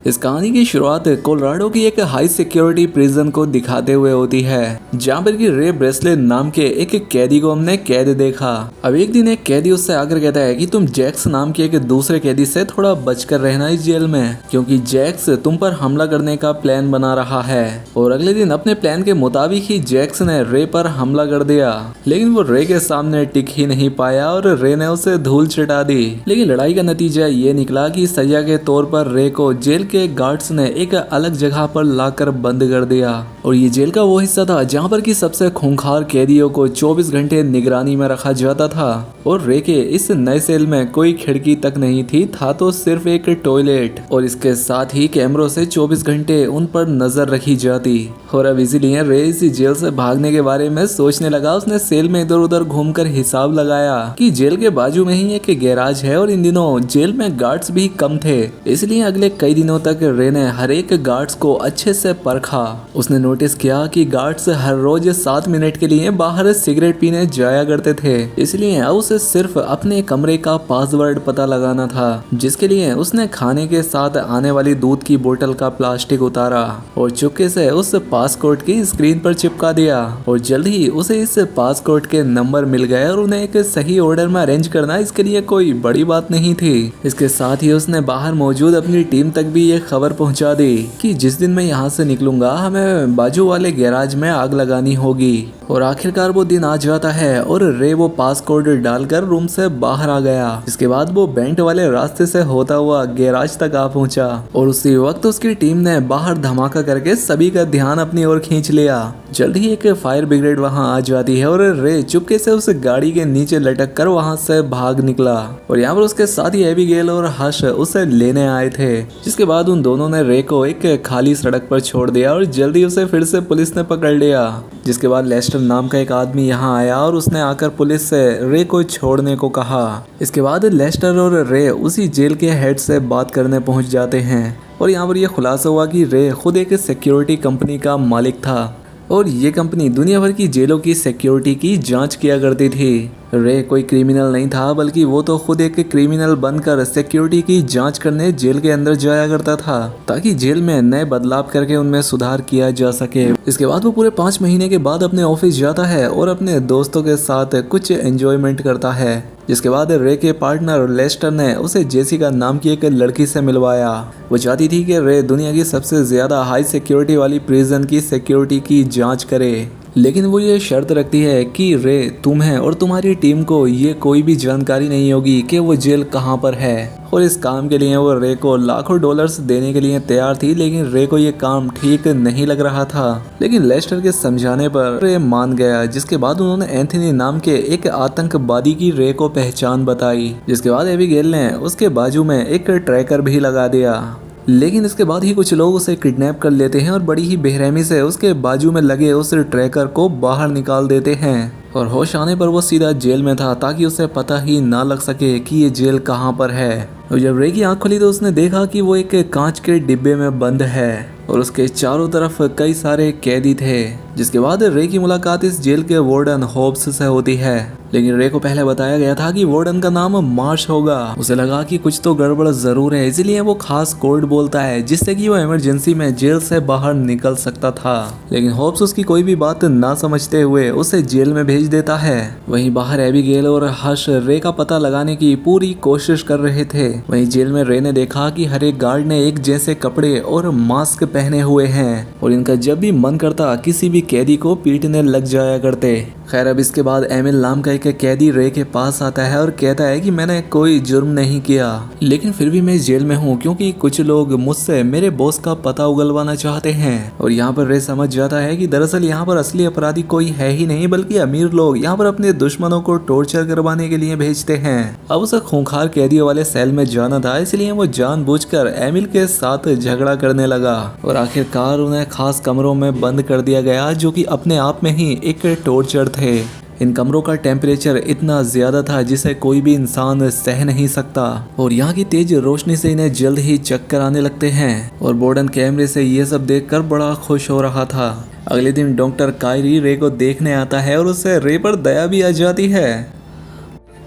इस कहानी की शुरुआत कोलोराडो की एक हाई सिक्योरिटी प्रिजन को दिखाते हुए होती है, जहाँ पर कि रे ब्रेसलेट नाम के एक कैदी को हमने कैद देखा। अब एक दिन एक कैदी उससे आकर कहता है कि तुम जैक्स नाम के एक दूसरे कैदी से थोड़ा बचकर रहना इस जेल में, क्योंकि जैक्स तुम पर हमला करने का प्लान बना रहा है। और अगले दिन अपने प्लान के मुताबिक ही जैक्स ने रे पर हमला कर दिया, लेकिन वो रे के सामने टिक ही नहीं पाया और रे ने उसे धूल चटा दी। लेकिन लड़ाई का नतीजा ये निकला कि सजा के तौर पर रे को जेल के गार्ड्स ने एक अलग जगह पर लाकर बंद कर दिया। और ये जेल का वो हिस्सा था जहाँ पर कि सबसे खूंखार कैदियों को 24 घंटे निगरानी में रखा जाता था। और रे के इस नए सेल में कोई खिड़की तक नहीं थी, था तो सिर्फ एक टॉयलेट, और इसके साथ ही कैमरों से 24 घंटे उन पर नजर रखी जाती। और अब इसीलिए रे इस जेल से भागने के बारे में सोचने लगा। उसने सेल में इधर उधर घूमकर हिसाब लगाया कि जेल के बाजू में ही एक गैराज है और इन दिनों जेल में गार्ड्स भी कम थे, इसलिए अगले कई दिनों तक रे ने हर एक गार्ड्स को अच्छे से परखा। उसने नोटिस किया कि गार्ड्स हर रोज 7 मिनट के लिए बाहर सिगरेट पीने जाया करते थे, इसलिए अब उसे सिर्फ अपने कमरे का पासवर्ड पता लगाना था, जिसके लिए उसने खाने के साथ आने वाली दूध की बोतल का प्लास्टिक उतारा और चुपके से उस पासकोड की स्क्रीन पर चिपका दिया। और जल्द ही उसे इस पासकोड के नंबर मिल गए और उन्हें एक सही ऑर्डर में अरेंज करना इसके लिए कोई बड़ी बात नहीं थी। इसके साथ ही उसने बाहर मौजूद अपनी टीम तक भी ये खबर पहुंचा दी कि जिस दिन मैं यहाँ से निकलूंगा हमें बाजू वाले गैराज में आग लगानी होगी। और आखिरकार वो दिन आ जाता है और रे वो पासकोड डालकर रूम से बाहर आ गया। इसके बाद वो बेंट वाले रास्ते से होता हुआ गैराज तक आ पहुंचा और उसी वक्त उसकी टीम ने बाहर धमाका करके सभी का ध्यान अपनी ओर खींच लिया। जल्द ही एक फायर ब्रिगेड वहां आ जाती है और रे चुपके से उस गाड़ी के नीचे लटक कर वहां से भाग निकला। और यहाँ पर उसके साथ ही एबिगेल और हर्ष उसे लेने आए थे, जिसके बाद उन दोनों ने रे को एक खाली सड़क पर छोड़ दिया और जल्दी उसे फिर से पुलिस ने पकड़ लिया। जिसके बाद लेस्टर नाम का एक आदमी यहाँ आया और उसने आकर पुलिस से रे को छोड़ने को कहा। इसके बाद लेस्टर और रे उसी जेल के हेड से बात करने पहुंच जाते हैं और यहाँ पर यह खुलासा हुआ कि रे खुद एक सिक्योरिटी कंपनी का मालिक था और ये कंपनी दुनिया भर की जेलों की सिक्योरिटी की जांच किया करती थी। रे कोई क्रिमिनल नहीं था, बल्कि वो तो खुद एक क्रिमिनल बनकर सिक्योरिटी की जांच करने जेल के अंदर जाया करता था, ताकि जेल में नए बदलाव करके उनमें सुधार किया जा सके। इसके बाद वो पूरे 5 महीने के बाद अपने ऑफिस जाता है और अपने दोस्तों के साथ कुछ एंजॉयमेंट करता है। जिसके बाद रे के पार्टनर लेस्टर ने उसे जेसिका नाम की एक लड़की से मिलवाया। वो चाहती थी कि रे दुनिया की सबसे ज्यादा हाई सिक्योरिटी वाली प्रिजन की सिक्योरिटी की जांच करे, लेकिन वो ये शर्त रखती है कि रे तुम्हें और तुम्हारी टीम को ये कोई भी जानकारी नहीं होगी कि वो जेल कहाँ पर है। और इस काम के लिए वो रे को लाखों डॉलर्स देने के लिए तैयार थी, लेकिन रे को ये काम ठीक नहीं लग रहा था। लेकिन लेस्टर के समझाने पर रे मान गया, जिसके बाद उन्होंने एंथनी नाम के एक आतंकवादी की रे को पहचान बताई। जिसके बाद एबिगेल ने उसके बाजू में एक ट्रैकर भी लगा दिया, लेकिन इसके बाद ही कुछ लोग उसे किडनैप कर लेते हैं और बड़ी ही बेरहमी से उसके बाजू में लगे उस ट्रैकर को बाहर निकाल देते हैं। और होश आने पर वो सीधा जेल में था, ताकि उसे पता ही ना लग सके कि ये जेल कहाँ पर है। और जब रे की आँख खुली तो उसने देखा कि वो एक कांच के डिब्बे में बंद है और उसके चारों तरफ कई सारे कैदी थे। जिसके बाद रे की मुलाकात इस जेल के वार्डन होब्स से होती है, लेकिन रे को पहले बताया गया था कि वार्डन का नाम मार्श होगा। उसे लगा कि कुछ तो गड़बड़ जरूर है, इसीलिए वो खास कोड बोलता है जिससे कि वो इमरजेंसी में जेल से बाहर निकल सकता था। लेकिन होब्स उसकी कोई भी बात ना समझते हुए उसे जेल में भेज देता है। वहीं बाहर एबिगेल और हर्ष रे का पता लगाने की पूरी कोशिश कर रहे थे। वहीं जेल में रे ने देखा कि हर एक गार्ड ने एक जैसे कपड़े और मास्क पहने हुए हैं और इनका जब भी मन करता किसी भी कैदी को पीटने लग जाया करते। खैर अब इसके बाद एमिल नाम का एक कैदी रे के पास आता है और कहता है कि मैंने कोई जुर्म नहीं किया, लेकिन फिर भी मैं जेल में हूँ क्योंकि कुछ लोग मुझसे मेरे बॉस का पता उगलवाना चाहते हैं। और यहाँ पर रे समझ जाता है कि दरअसल यहाँ पर असली अपराधी कोई है ही नहीं, बल्कि अमीर लोग यहाँ पर अपने दुश्मनों को टॉर्चर करवाने के लिए भेजते हैं। अब उसे खूंखार कैदियों वाले सेल में जाना था, इसलिए वो जानबूझकर एमिल के साथ झगड़ा करने लगा और आखिरकार उन्हें खास कमरों में बंद कर दिया गया, जो कि अपने आप में ही एक टॉर्चर थे। इन कमरों का टेम्परेचर इतना ज्यादा था जिसे कोई भी इंसान सह नहीं सकता और यहाँ की तेज रोशनी से इन्हें जल्द ही चक्कर आने लगते हैं। और वार्डन कैमरे से ये सब देखकर बड़ा खुश हो रहा था। अगले दिन डॉक्टर कायरी रे को देखने आता है और उसे रे पर दया भी आ जाती है।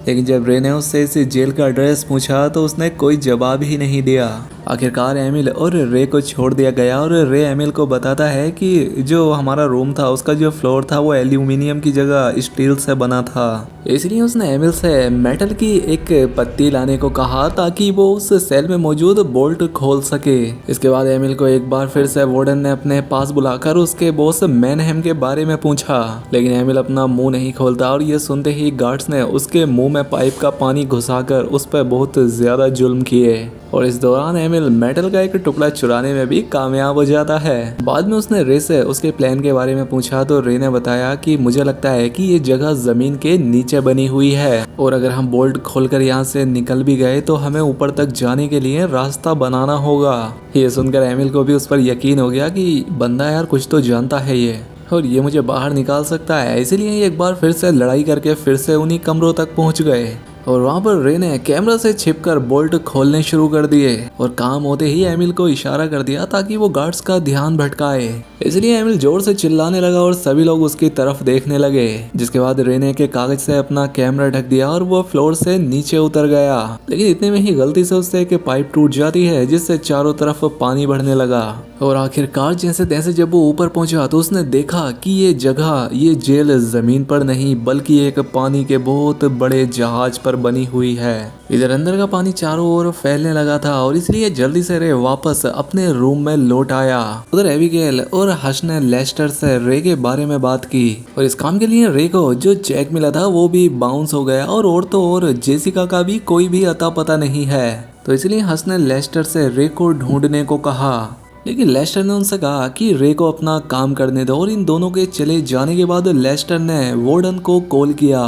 लेकिन जब रे ने उससे इस जेल का एड्रेस पूछा तो उसने कोई जवाब ही नहीं दिया। आखिरकार एमिल और रे को छोड़ दिया गया और रे एमिल को बताता है कि जो हमारा रूम था उसका जो फ्लोर था वो एल्यूमिनियम की जगह स्टील से बना था, इसलिए उसने एमिल से मेटल की एक पत्ती लाने को कहा ताकि वो उस सेल में मौजूद बोल्ट खोल सके। इसके बाद एमिल को एक बार फिर से वार्डन ने अपने पास बुलाकर उसके बॉस मैनहेम के बारे में पूछा, लेकिन एमिल अपना मुंह नहीं खोलता और ये सुनते ही गार्ड्स ने उसके मुंह में पाइप का पानी घुसाकर उस पर बहुत ज्यादा जुल्म किए और इस दौरान एमिल मेटल का एक टुकड़ा चुराने में भी कामयाब हो जाता है। बाद में उसने रे से उसके प्लान के बारे में पूछा तो रे ने बताया कि मुझे लगता है कि ये जगह जमीन के नीचे बनी हुई है और अगर हम बोल्ट खोलकर यहाँ से निकल भी गए तो हमें ऊपर तक जाने के लिए रास्ता बनाना होगा। ये सुनकर एमिल को भी उस पर यकीन हो गया कि बंदा यार कुछ तो जानता है ये और ये मुझे बाहर निकाल सकता है, इसीलिए एक बार फिर से लड़ाई करके फिर से उन्हीं कमरों तक पहुंच गए और वहाँ पर रे ने कैमरा से छिपकर बोल्ट खोलने शुरू कर दिए और काम होते ही एमिल को इशारा कर दिया ताकि वो गार्ड्स का ध्यान भटकाए। इसलिए एमिल जोर से चिल्लाने लगा और सभी लोग उसकी तरफ देखने लगे, जिसके बाद रे ने के कागज से अपना कैमरा ढक दिया और वो फ्लोर से नीचे उतर गया। लेकिन इतने में ही गलती से उससे एक पाइप टूट जाती है जिससे चारों तरफ पानी बढ़ने लगा और आखिरकार जैसे तैसे जब वो ऊपर पहुंचा तो उसने देखा कि ये जगह, ये जेल जमीन पर नहीं बल्कि एक पानी के बहुत बड़े जहाज पर बनी हुई है। इधर अंदर का पानी चारों ओर फैलने लगा था और इसलिए जल्दी से रे वापस अपने रूम में लौट आया। उधर एबिगेल और हर्ष ने लेस्टर से रे के बारे में बात की और इस काम के लिए रे को जो चेक मिला था वो भी बाउंस हो गया और तो और जेसिका का भी कोई भी अता पता नहीं है। तो इसलिए हर्ष ने लेस्टर से रे को ढूंढने को कहा, लेकिन लेस्टर ने उनसे कहा कि रे को अपना काम करने दो और इन दोनों के चले जाने के बाद लेस्टर ने वार्डन को कॉल किया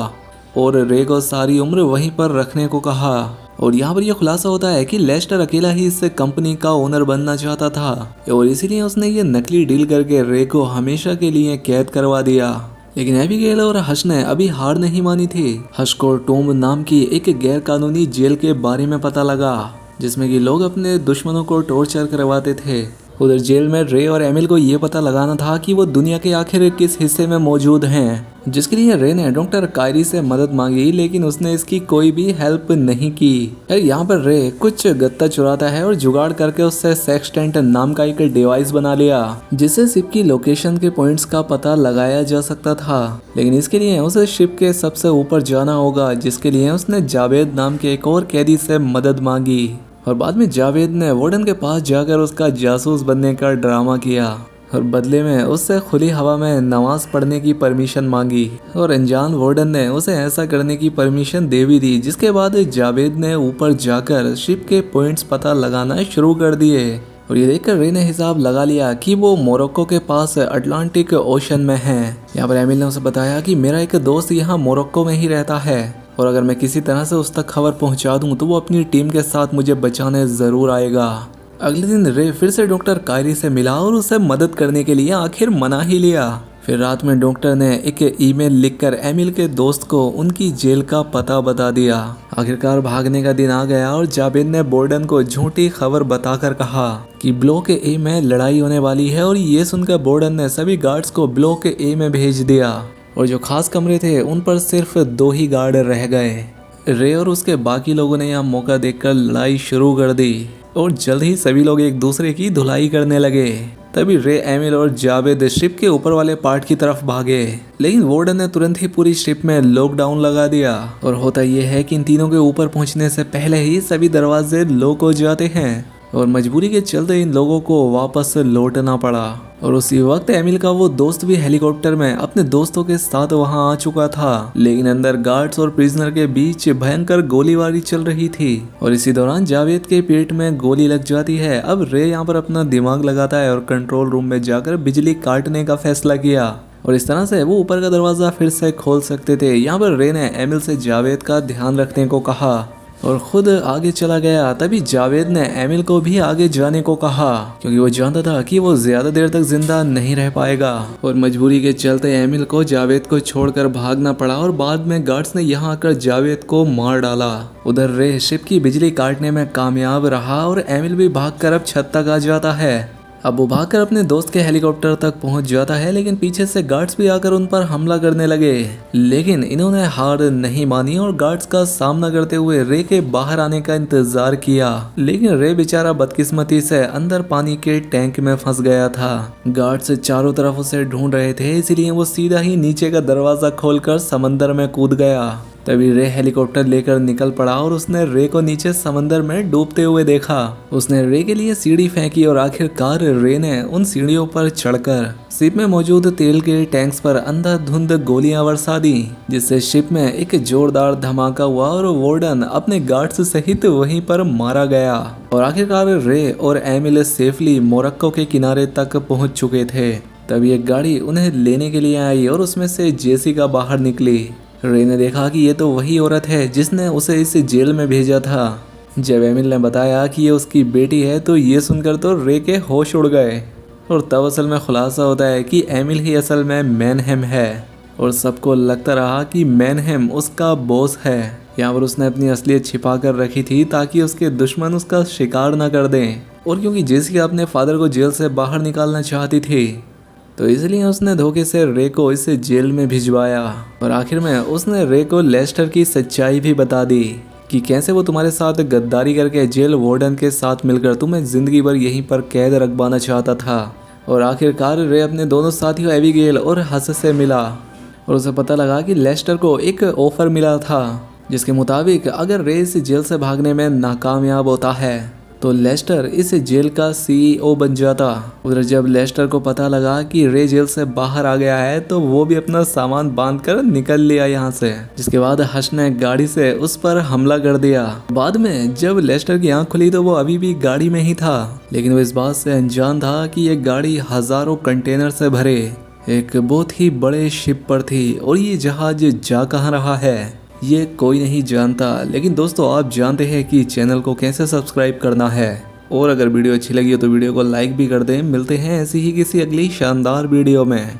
और रे को सारी उम्र वहीं पर रखने को कहा। और यहाँ पर यह खुलासा होता है कि लेस्टर अकेला ही इस कंपनी का ओनर बनना चाहता था और इसीलिए उसने ये नकली डील करके रे को हमेशा के लिए कैद करवा दिया। लेकिन एबिगेल और हर्ष ने अभी हार नहीं मानी थी। हर्ष को टोम्ब नाम की एक गैर कानूनी जेल के बारे में पता लगा जिसमें कि लोग अपने दुश्मनों को टॉर्चर करवाते थे। उधर जेल में रे और एमिल को ये पता लगाना था कि वो दुनिया के आखिर किस हिस्से में मौजूद हैं, जिसके लिए रे ने डॉक्टर कायरी से मदद मांगी लेकिन उसने इसकी कोई भी हेल्प नहीं की। यहाँ पर रे कुछ गत्ता चुराता है और जुगाड़ करके उससे सेक्सटेंट नाम का एक डिवाइस बना लिया जिससे शिप की लोकेशन के पॉइंट्स का पता लगाया जा सकता था। लेकिन इसके लिए उसे शिप के सबसे ऊपर जाना होगा, जिसके लिए उसने जावेद नाम के एक और कैदी से मदद मांगी और बाद में जावेद ने वार्डन के पास जाकर उसका जासूस बनने का ड्रामा किया और बदले में उससे खुली हवा में नमाज पढ़ने की परमिशन मांगी और अनजान वार्डन ने उसे ऐसा करने की परमिशन दे भी दी, जिसके बाद जावेद ने ऊपर जाकर शिप के पॉइंट्स पता लगाना शुरू कर दिए और ये देखकर रे ने हिसाब लगा लिया कि वो मोरक्को के पास अटलांटिक ओशन में है। यहाँ पर एमिल ने उसे बताया कि मेरा एक दोस्त यहाँ मोरक्को में ही रहता है और अगर मैं किसी तरह से उस तक खबर पहुंचा दूं तो वो अपनी टीम के साथ मुझे बचाने जरूर आएगा। अगले दिन रे फिर से डॉक्टर कायरी से मिला और उसे मदद करने के लिए आखिर मना ही लिया। फिर रात में डॉक्टर ने एक ईमेल लिखकर एमिल के दोस्त को उनकी जेल का पता बता दिया। आखिरकार भागने का दिन आ गया और जावेद ने बोर्डन को झूठी खबर बताकर कहा कि ब्लॉक ए में लड़ाई होने वाली है और ये सुनकर बोर्डन ने सभी गार्ड्स को ब्लॉक ए में भेज दिया और जो खास कमरे थे उन पर सिर्फ 2 ही गार्ड रह गए। रे और उसके बाकी लोगों ने यह मौका देखकर लड़ाई शुरू कर दी और जल्द ही सभी लोग एक दूसरे की धुलाई करने लगे। तभी रे, एमिल और जावेद शिप के ऊपर वाले पार्ट की तरफ भागे, लेकिन वार्डन ने तुरंत ही पूरी शिप में लॉकडाउन लगा दिया और होता यह है कि इन तीनों के ऊपर पहुंचने से पहले ही सभी दरवाजे लॉक हो जाते हैं और मजबूरी के चलते इन लोगों को वापस लौटना पड़ा। और उसी वक्त एमिल का वो दोस्त भी हेलीकॉप्टर में अपने दोस्तों के साथ वहां आ चुका था, लेकिन अंदर गार्ड्स और प्रिजनर के बीच भयंकर गोलीबारी चल रही थी और इसी दौरान जावेद के पेट में गोली लग जाती है। अब रे यहाँ पर अपना दिमाग लगाता है और कंट्रोल रूम में जाकर बिजली काटने का फैसला किया और इस तरह से वो ऊपर का दरवाजा फिर से खोल सकते थे। यहाँ पर रे ने एमिल से जावेद का ध्यान रखने को कहा और खुद आगे चला गया। तभी जावेद ने एमिल को भी आगे जाने को कहा क्योंकि वो जानता था कि वो ज्यादा देर तक जिंदा नहीं रह पाएगा और मजबूरी के चलते एमिल को जावेद को छोड़कर भागना पड़ा और बाद में गार्ड्स ने यहाँ आकर जावेद को मार डाला। उधर रे शिप की बिजली काटने में कामयाब रहा और एमिल भी भागकर अब छत तक आ जाता है अब वो भागकर अपने दोस्त के हेलीकॉप्टर तक पहुंच जाता है, लेकिन पीछे से गार्ड्स भी आकर उन पर हमला करने लगे। लेकिन इन्होंने हार नहीं मानी और गार्ड्स का सामना करते हुए रे के बाहर आने का इंतजार किया। लेकिन रे बेचारा बदकिस्मती से अंदर पानी के टैंक में फंस गया था। गार्ड्स चारों तरफ उसे ढूंढ रहे थे, इसलिए वो सीधा ही नीचे का दरवाजा खोलकर समंदर में कूद गया। तभी रे हेलीकॉप्टर लेकर निकल पड़ा और उसने रे को नीचे समंदर में डूबते हुए देखा। उसने रे के लिए सीढ़ी फेंकी और आखिरकार रे ने उन सीढ़ियों पर चढ़कर शिप में मौजूद तेल के टैंक्स पर अंधाधुंध गोलियां बरसा दी, जिससे शिप में एक जोरदार धमाका हुआ और वार्डन अपने गार्ड्स सहित वहीं पर मारा गया। और आखिरकार रे और एमिल सेफली मोरक्को के किनारे तक पहुंच चुके थे। तभी एक गाड़ी उन्हें लेने के लिए आई और उसमें से जेसिका बाहर निकली। रे ने देखा कि ये तो वही औरत है जिसने उसे इस जेल में भेजा था। जब एमिल ने बताया कि ये उसकी बेटी है तो ये सुनकर तो रे के होश उड़ गए। और तब असल में खुलासा होता है कि एमिल ही असल में मैनहेम है और सबको लगता रहा कि मैनहेम उसका बॉस है। यहाँ पर उसने अपनी असलियत छिपा कर रखी थी ताकि उसके दुश्मन उसका शिकार न कर दें। और क्योंकि जेसिका अपने फादर को जेल से बाहर निकालना चाहती थी तो इसलिए उसने धोखे से रे को इस जेल में भिजवाया। और आखिर में उसने रे को लेस्टर की सच्चाई भी बता दी कि कैसे वो तुम्हारे साथ गद्दारी करके जेल वार्डन के साथ मिलकर तुम्हें जिंदगी भर यहीं पर कैद रखवाना चाहता था। और आखिरकार रे अपने दोनों साथियों एबिगेल और हस से मिला और उसे पता लगा कि लेस्टर को एक ऑफर मिला था जिसके मुताबिक अगर रे इस जेल से भागने में नाकामयाब होता है तो लेस्टर इस जेल का सीईओ बन जाता। उधर जब लेस्टर को पता लगा कि रे जेल से बाहर आ गया है तो वो भी अपना सामान बांधकर निकल लिया यहाँ से, जिसके बाद हश ने गाड़ी से उस पर हमला कर दिया। बाद में जब लेस्टर की आंख खुली तो वो अभी भी गाड़ी में ही था, लेकिन वो इस बात से अनजान था कि ये गाड़ी हजारों कंटेनर से भरे एक बहुत ही बड़े शिप पर थी और ये जहाज जा कहाँ रहा है ये कोई नहीं जानता। लेकिन दोस्तों आप जानते हैं कि चैनल को कैसे सब्सक्राइब करना है, और अगर वीडियो अच्छी लगी हो तो वीडियो को लाइक भी कर दें। मिलते हैं ऐसी ही किसी अगली शानदार वीडियो में।